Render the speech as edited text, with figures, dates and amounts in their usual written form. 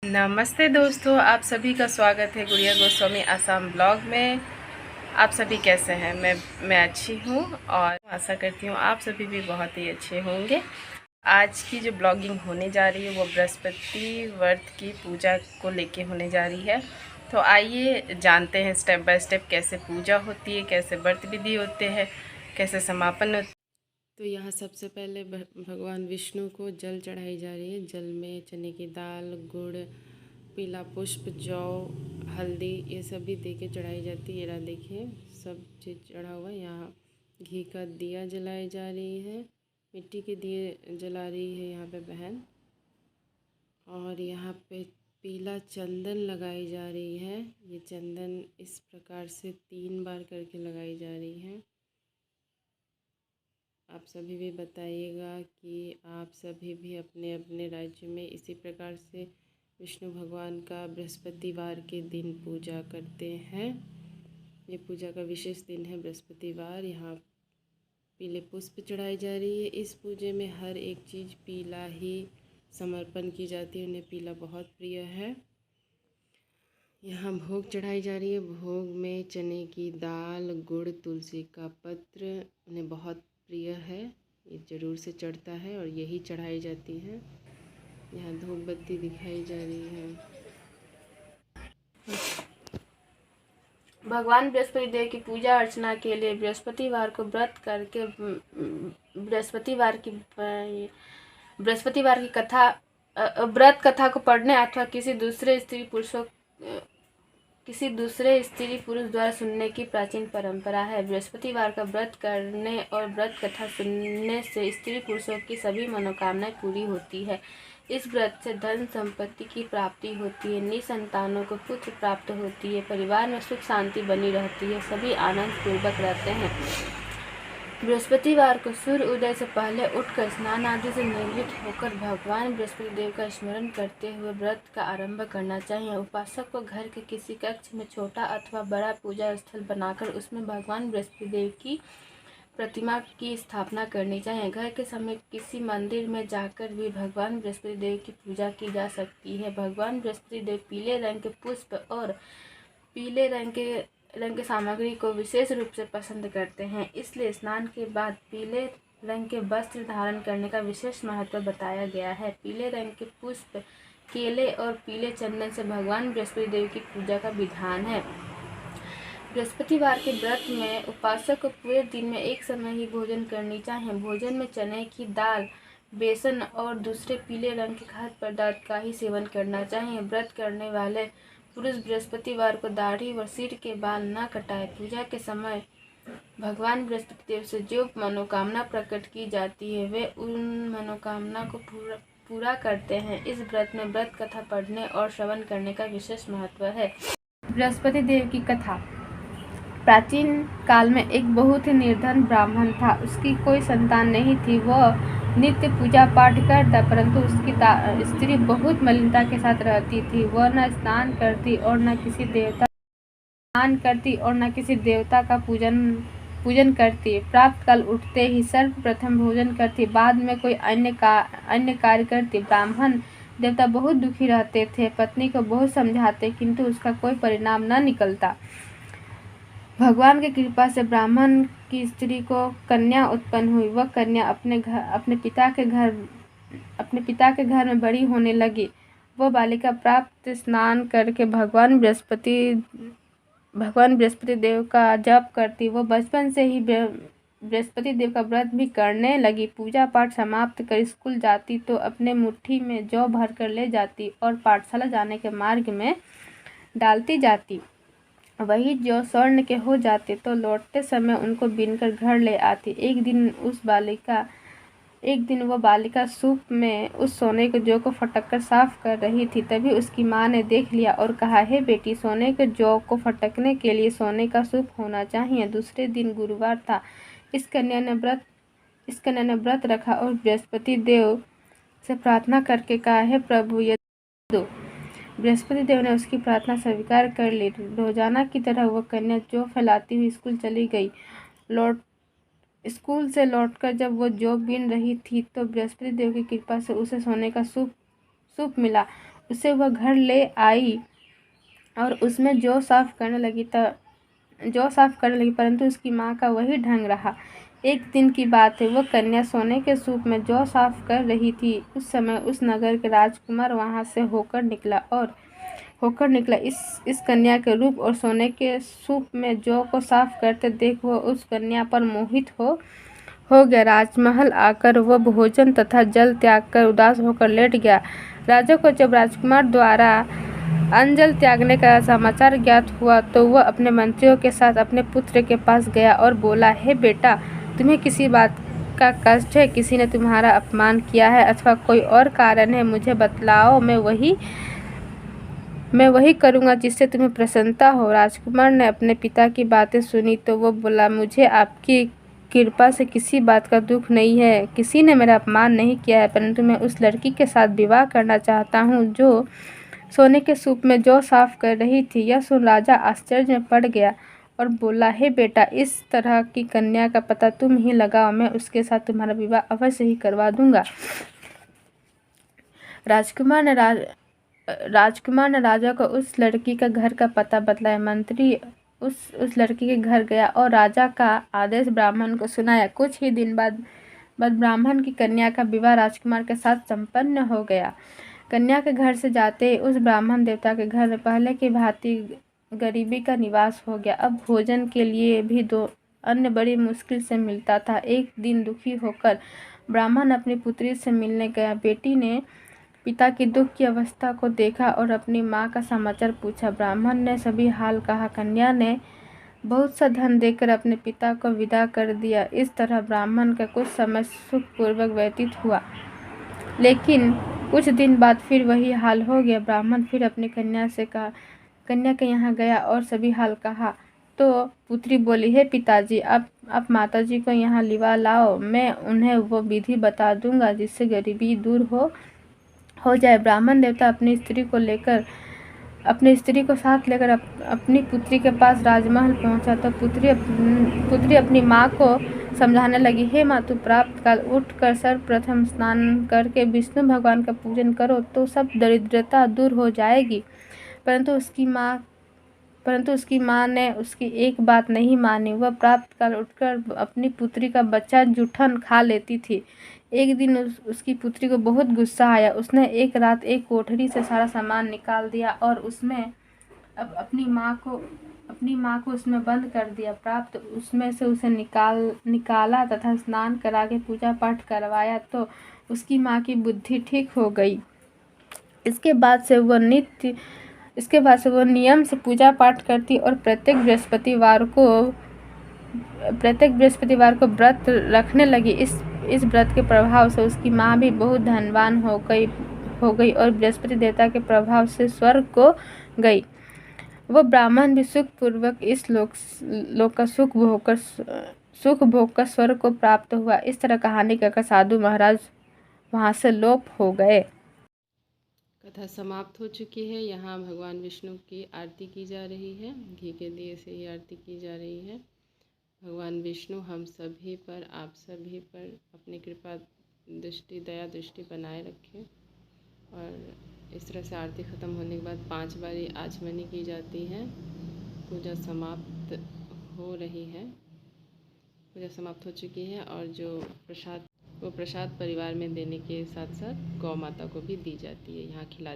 नमस्ते दोस्तों, आप सभी का स्वागत है गुड़िया गोस्वामी आसाम ब्लॉग में। आप सभी कैसे हैं? मैं अच्छी हूँ और आशा करती हूँ आप सभी भी बहुत ही अच्छे होंगे। आज की जो ब्लॉगिंग होने जा रही है वो बृहस्पति व्रत की पूजा को लेके होने जा रही है। तो आइए जानते हैं स्टेप बाय स्टेप कैसे पूजा होती है, कैसे व्रत विधि होते हैं, कैसे समापन होता है। तो यहाँ सबसे पहले भगवान विष्णु को जल चढ़ाई जा रही है। जल में चने की दाल, गुड़, पीला पुष्प, जौ, हल्दी ये सब भी दे के चढ़ाई जाती है। ये देखिए सब चीज़ चढ़ा हुआ है। यहाँ घी का दिया जलाई जा रही है, मिट्टी के दिए जला रही है यहाँ पे बहन। और यहाँ पे पीला चंदन लगाई जा रही है। ये चंदन इस प्रकार से 3 बार करके लगाई जा रही है। आप सभी भी बताइएगा कि आप सभी भी अपने अपने राज्य में इसी प्रकार से विष्णु भगवान का बृहस्पतिवार के दिन पूजा करते हैं। ये पूजा का विशेष दिन है बृहस्पतिवार। यहाँ पीले पुष्प चढ़ाई जा रही है। इस पूजे में हर एक चीज़ पीला ही समर्पण की जाती है। उन्हें पीला बहुत प्रिय है। यहाँ भोग चढ़ाई जा रही है। भोग में चने की दाल, गुड़, तुलसी का पत्र उन्हें बहुत प्रिय है। ये ज़रूर से चढ़ता है और यही चढ़ाई जाती है। यहाँ धूप बत्ती दिखाई जा रही है। भगवान बृहस्पति देव की पूजा अर्चना के लिए बृहस्पतिवार को व्रत करके बृहस्पतिवार की कथा व्रत कथा को पढ़ने अथवा किसी दूसरे स्त्री पुरुष द्वारा सुनने की प्राचीन परंपरा है। बृहस्पतिवार का व्रत करने और व्रत कथा सुनने से स्त्री पुरुषों की सभी मनोकामनाएं पूरी होती है। इस व्रत से धन संपत्ति की प्राप्ति होती है, निसंतानों को पुत्र प्राप्त होती है, परिवार में सुख शांति बनी रहती है, सभी आनंद पूर्वक रहते हैं। बृहस्पतिवार को सूर्य उदय से पहले उठकर स्नान आदि से निर्मित होकर भगवान बृहस्पति देव का स्मरण करते हुए व्रत का आरंभ करना चाहिए। उपासक को घर के किसी कक्ष में छोटा अथवा बड़ा पूजा स्थल बनाकर उसमें भगवान बृहस्पति देव की प्रतिमा की स्थापना करनी चाहिए। घर के समीप किसी मंदिर में जाकर भी भगवान बृहस्पति देव की पूजा की जा सकती है। भगवान बृहस्पति देव पीले रंग के पुष्प और पीले रंग के सामग्री को विशेष रूप से पसंद करते हैं, इसलिए स्नान के बाद पीले रंग के वस्त्र धारण करने का विशेष महत्व बताया गया है। पीले रंग के पुष्प, केले और पीले चंदन से भगवान बृहस्पति देव की पूजा का विधान है। बृहस्पतिवार के व्रत में उपासक को पूरे दिन में एक समय ही भोजन करनी चाहिए। भोजन में चने की दाल, बेसन और दूसरे पीले रंग के खाद्य पदार्थ का ही सेवन करना चाहिए। व्रत करने वाले पुरुष बृहस्पतिवार को दाढ़ी व सिर के बाल न कटाए। पूजा के समय भगवान बृहस्पति देव से जो मनोकामना प्रकट की जाती है वे उन मनोकामना को पूरा करते हैं। इस व्रत में व्रत कथा पढ़ने और श्रवण करने का विशेष महत्व है। बृहस्पति देव की कथा। प्राचीन काल में एक बहुत ही निर्धन ब्राह्मण था। उसकी कोई संतान नहीं थी। वह नित्य पूजा पाठ करता, परंतु उसकी स्त्री बहुत मलिनता के साथ रहती थी। वह न स्नान करती और न किसी देवता का पूजन करती। प्रातः काल उठते ही सर्वप्रथम भोजन करती, बाद में कोई अन्य कार्य करती। ब्राह्मण देवता बहुत दुखी रहते थे। पत्नी को बहुत समझाते, किंतु उसका कोई परिणाम न निकलता। भगवान की कृपा से ब्राह्मण की स्त्री को कन्या उत्पन्न हुई। वह कन्या अपने पिता के घर में बड़ी होने लगी। वह बालिका प्राप्त स्नान करके भगवान बृहस्पति देव का जप करती। वह बचपन से ही बृहस्पति देव का व्रत भी करने लगी। पूजा पाठ समाप्त कर स्कूल जाती तो अपने मुट्ठी में जौ भर कर ले जाती और पाठशाला जाने के मार्ग में डालती जाती। वही जो स्वर्ण के हो जाते तो लौटते समय उनको बीनकर घर ले आती। एक दिन वह बालिका सूप में उस सोने के जौ को फटककर साफ कर रही थी। तभी उसकी माँ ने देख लिया और कहा, हे बेटी, सोने के जौ को फटकने के लिए सोने का सूप होना चाहिए। दूसरे दिन गुरुवार था। इस कन्या ने व्रत रखा और बृहस्पति देव से प्रार्थना करके कहा, हे प्रभु, ये दो। बृहस्पति देव ने उसकी प्रार्थना स्वीकार कर ली। रोजाना की तरह वह कन्या जौ फैलाती हुई स्कूल चली गई। स्कूल से लौटकर जब वो जौ बीन रही थी तो बृहस्पति देव की कृपा से उसे सोने का सूप मिला। उसे वह घर ले आई और उसमें जौ साफ करने लगी परंतु उसकी माँ का वही ढंग रहा। एक दिन की बात है, वह कन्या सोने के सूप में जौ साफ कर रही थी। उस समय उस नगर के राजकुमार वहां से होकर निकला। इस कन्या के रूप और सोने के सूप में जौ को साफ करते देख वह उस कन्या पर मोहित हो गया। राजमहल आकर वह भोजन तथा जल त्याग कर उदास होकर लेट गया। राजा को जब राजकुमार द्वारा अन्न त्यागने का समाचार ज्ञात हुआ तो वह अपने मंत्रियों के साथ अपने पुत्र के पास गया और बोला, हे बेटा, तुम्हें किसी बात का कष्ट है? किसी ने तुम्हारा अपमान किया है अथवा कोई और कारण है? मुझे बतलाओ, मैं वही करूँगा जिससे तुम्हें प्रसन्नता हो। राजकुमार ने अपने पिता की बातें सुनी तो वो बोला, मुझे आपकी कृपा से किसी बात का दुख नहीं है। किसी ने मेरा अपमान नहीं किया है, परंतु मैं उस लड़की के साथ विवाह करना चाहता हूँ जो सोने के सूप में जौ साफ कर रही थी। यह सुन राजा आश्चर्य में पड़ गया और बोला, हे बेटा, इस तरह की कन्या का पता तुम ही लगाओ, मैं उसके साथ तुम्हारा विवाह अवश्य ही करवा दूंगा। राजकुमार ने राजा को उस लड़की का घर का पता बतलाया। मंत्री उस लड़की के घर गया और राजा का आदेश ब्राह्मण को सुनाया। कुछ ही दिन बाद ब्राह्मण की कन्या का विवाह राजकुमार के साथ संपन्न हो गया। कन्या के घर से जाते ही उस ब्राह्मण देवता के घर में पहले की भांति गरीबी का निवास हो गया। अब भोजन के लिए भी अन्न बड़ी मुश्किल से मिलता था। एक दिन दुखी होकर ब्राह्मण अपनी पुत्री से मिलने गया। बेटी ने पिता की दुख की अवस्था को देखा और अपनी माँ का समाचार पूछा। ब्राह्मण ने सभी हाल कहा। कन्या ने बहुत सा धन देकर अपने पिता को विदा कर दिया। इस तरह ब्राह्मण का कुछ समय सुखपूर्वक व्यतीत हुआ, लेकिन कुछ दिन बाद फिर वही हाल हो गया। ब्राह्मण फिर अपनी कन्या के यहाँ गया और सभी हाल कहा तो पुत्री बोली, हे पिताजी, आप माताजी को यहाँ लिवा लाओ, मैं उन्हें वो विधि बता दूंगा जिससे गरीबी दूर हो जाए। ब्राह्मण देवता अपनी स्त्री को साथ लेकर अपनी पुत्री के पास राजमहल पहुंचा तो पुत्री अपनी माँ को समझाने लगी, हे माँ, तू प्राप्त काल उठकर सर्वप्रथम स्नान करके विष्णु भगवान का पूजन करो तो सब दरिद्रता दूर हो जाएगी। परंतु उसकी माँ ने उसकी एक बात नहीं मानी। वह प्राप्त काल उठकर अपनी पुत्री का बच्चा जूठन खा लेती थी। एक दिन उसकी पुत्री को बहुत गुस्सा आया। उसने एक रात एक कोठरी से सारा सामान निकाल दिया और उसमें अपनी माँ को उसमें बंद कर दिया। प्राप्त उसमें से उसे निकाला तथा स्नान करा के पूजा पाठ करवाया तो उसकी माँ की बुद्धि ठीक हो गई। इसके बाद से वह नियम से पूजा पाठ करती और प्रत्येक बृहस्पतिवार को व्रत रखने लगी। इस व्रत के प्रभाव से उसकी माँ भी बहुत धनवान हो गई और बृहस्पति देवता के प्रभाव से स्वर्ग को गई। वह ब्राह्मण भी सुखपूर्वक इस लोक का सुख भोगकर स्वर्ग को प्राप्त हुआ। इस तरह कहानी कहकर साधु महाराज वहाँ से लोप हो गए। कथा समाप्त हो चुकी है। यहाँ भगवान विष्णु की आरती की जा रही है। घी के दिए से ही आरती की जा रही है। भगवान विष्णु हम सभी पर, आप सभी पर अपनी कृपा दृष्टि, दया दृष्टि बनाए रखें। और इस तरह से आरती ख़त्म होने के बाद 5 बारी आचमनी की जाती है। पूजा समाप्त हो रही है। पूजा समाप्त हो चुकी है और जो प्रसाद परिवार में देने के साथ साथ गौ माता को भी दी जाती है, यहाँ खिला